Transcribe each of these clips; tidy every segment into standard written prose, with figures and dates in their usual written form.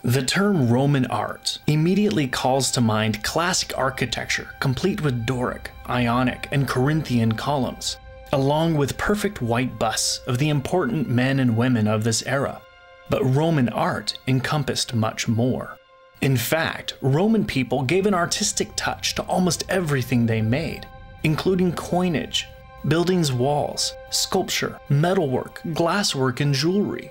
The term Roman art immediately calls to mind classic architecture complete with Doric, Ionic, and Corinthian columns, along with perfect white busts of the important men and women of this era. But Roman art encompassed much more. In fact, Roman people gave an artistic touch to almost everything they made, including coinage, buildings' walls, sculpture, metalwork, glasswork, and jewelry.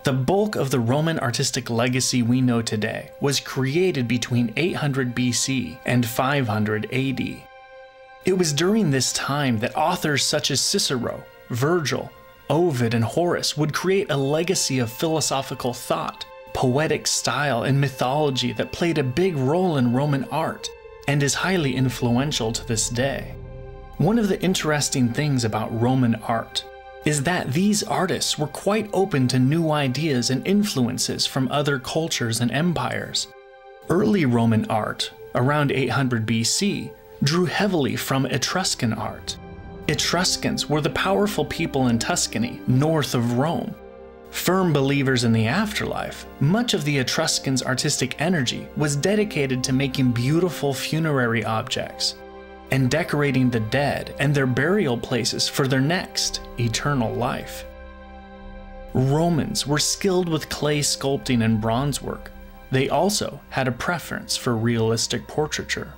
The bulk of the Roman artistic legacy we know today was created between 800 BC and 500 AD. It was during this time that authors such as Cicero, Virgil, Ovid, and Horace would create a legacy of philosophical thought, poetic style, and mythology that played a big role in Roman art and is highly influential to this day. One of the interesting things about Roman art is that these artists were quite open to new ideas and influences from other cultures and empires. Early Roman art, around 800 BC, drew heavily from Etruscan art. Etruscans were the powerful people in Tuscany, north of Rome. Firm believers in the afterlife, much of the Etruscans' artistic energy was dedicated to making beautiful funerary objects and decorating the dead and their burial places for their next eternal life. Romans were skilled with clay sculpting and bronze work. They also had a preference for realistic portraiture.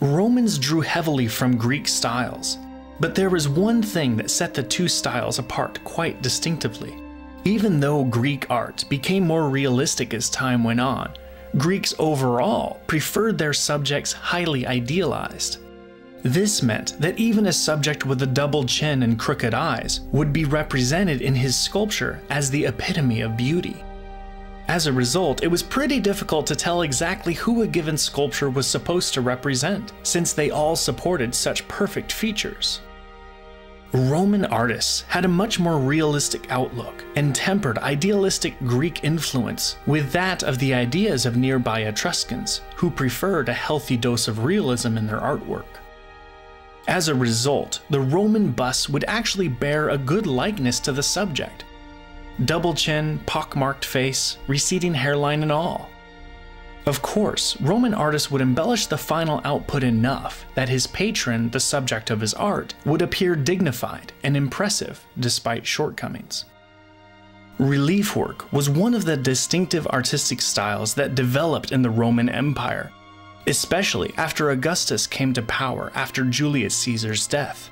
Romans drew heavily from Greek styles, but there was one thing that set the two styles apart quite distinctively. Even though Greek art became more realistic as time went on, Greeks overall preferred their subjects highly idealized. This meant that even a subject with a double chin and crooked eyes would be represented in his sculpture as the epitome of beauty. As a result, it was pretty difficult to tell exactly who a given sculpture was supposed to represent, since they all supported such perfect features. Roman artists had a much more realistic outlook and tempered idealistic Greek influence with that of the ideas of nearby Etruscans, who preferred a healthy dose of realism in their artwork. As a result, the Roman busts would actually bear a good likeness to the subject. Double chin, pockmarked face, receding hairline and all. Of course, Roman artists would embellish the final output enough that his patron, the subject of his art, would appear dignified and impressive despite shortcomings. Relief work was one of the distinctive artistic styles that developed in the Roman Empire, especially after Augustus came to power after Julius Caesar's death.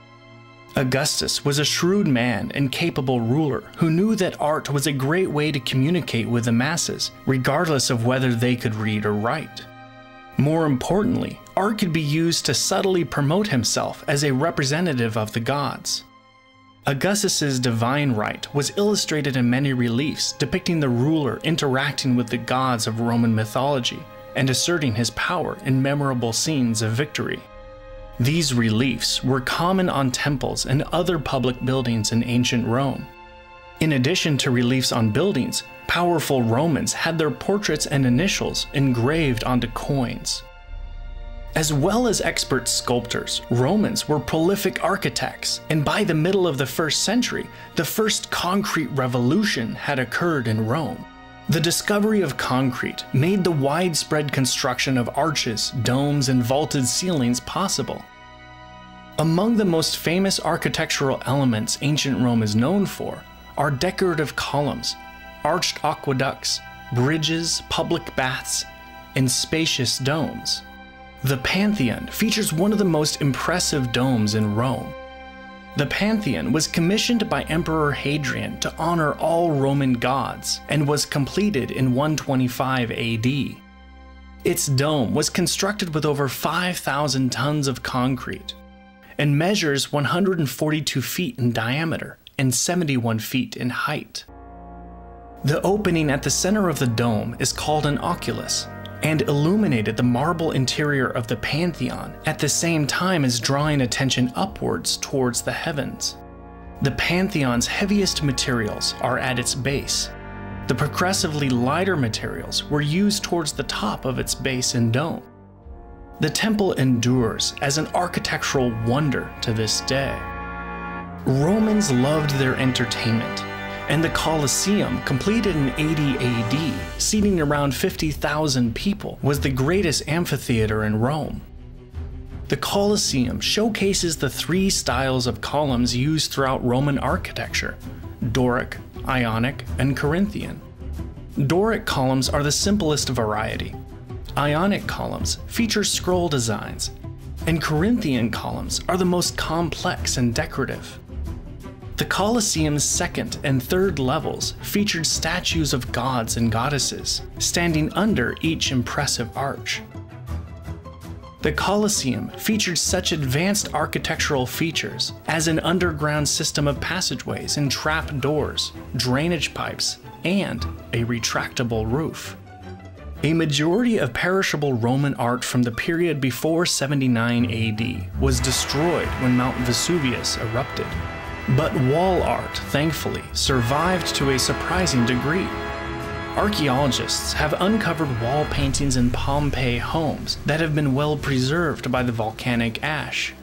Augustus was a shrewd man and capable ruler who knew that art was a great way to communicate with the masses, regardless of whether they could read or write. More importantly, art could be used to subtly promote himself as a representative of the gods. Augustus's divine right was illustrated in many reliefs depicting the ruler interacting with the gods of Roman mythology and asserting his power in memorable scenes of victory. These reliefs were common on temples and other public buildings in ancient Rome. In addition to reliefs on buildings, powerful Romans had their portraits and initials engraved onto coins. As well as expert sculptors, Romans were prolific architects, and by the middle of the 1st century, the first concrete revolution had occurred in Rome. The discovery of concrete made the widespread construction of arches, domes, and vaulted ceilings possible. Among the most famous architectural elements ancient Rome is known for are decorative columns, arched aqueducts, bridges, public baths, and spacious domes. The Pantheon features one of the most impressive domes in Rome. The Pantheon was commissioned by Emperor Hadrian to honor all Roman gods and was completed in 125 AD. Its dome was constructed with over 5,000 tons of concrete and measures 142 feet in diameter and 71 feet in height. The opening at the center of the dome is called an oculus and illuminated the marble interior of the Pantheon at the same time as drawing attention upwards towards the heavens. The Pantheon's heaviest materials are at its base. The progressively lighter materials were used towards the top of its base and dome. The temple endures as an architectural wonder to this day. Romans loved their entertainment, and the Colosseum, completed in 80 AD, seating around 50,000 people, was the greatest amphitheater in Rome. The Colosseum showcases the three styles of columns used throughout Roman architecture: Doric, Ionic, and Corinthian. Doric columns are the simplest variety. Ionic columns feature scroll designs, and Corinthian columns are the most complex and decorative. The Colosseum's second and third levels featured statues of gods and goddesses, standing under each impressive arch. The Colosseum featured such advanced architectural features as an underground system of passageways and trap doors, drainage pipes, and a retractable roof. A majority of perishable Roman art from the period before 79 AD was destroyed when Mount Vesuvius erupted. But wall art, thankfully, survived to a surprising degree. Archaeologists have uncovered wall paintings in Pompeii homes that have been well preserved by the volcanic ash.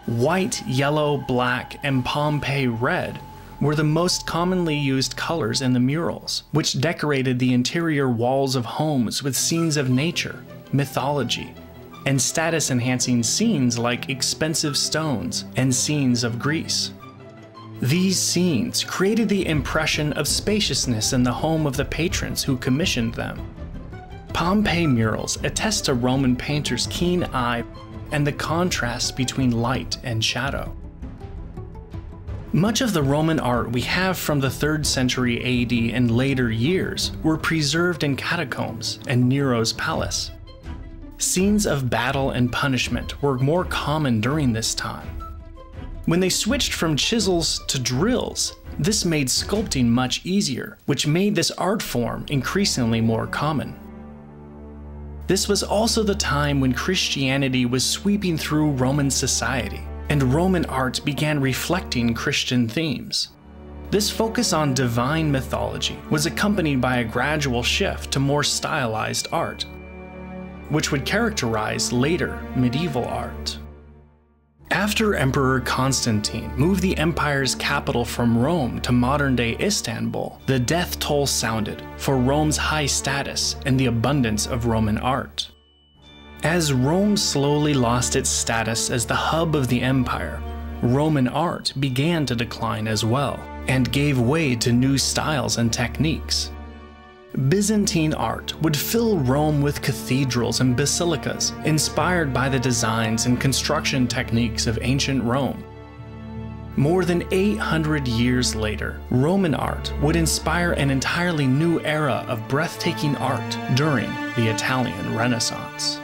White, yellow, black, and Pompeii red were the most commonly used colors in the murals, which decorated the interior walls of homes with scenes of nature, mythology, and status-enhancing scenes like expensive stones and scenes of Greece. These scenes created the impression of spaciousness in the home of the patrons who commissioned them. Pompeii murals attest to Roman painters' keen eye and the contrast between light and shadow. Much of the Roman art we have from the 3rd century AD and later years were preserved in catacombs and Nero's palace. Scenes of battle and punishment were more common during this time. When they switched from chisels to drills, this made sculpting much easier, which made this art form increasingly more common. This was also the time when Christianity was sweeping through Roman society, and Roman art began reflecting Christian themes. This focus on divine mythology was accompanied by a gradual shift to more stylized art, which would characterize later medieval art. After Emperor Constantine moved the empire's capital from Rome to modern-day Istanbul, the death toll sounded for Rome's high status and the abundance of Roman art. As Rome slowly lost its status as the hub of the empire, Roman art began to decline as well, and gave way to new styles and techniques. Byzantine art would fill Rome with cathedrals and basilicas, inspired by the designs and construction techniques of ancient Rome. More than 800 years later, Roman art would inspire an entirely new era of breathtaking art during the Italian Renaissance.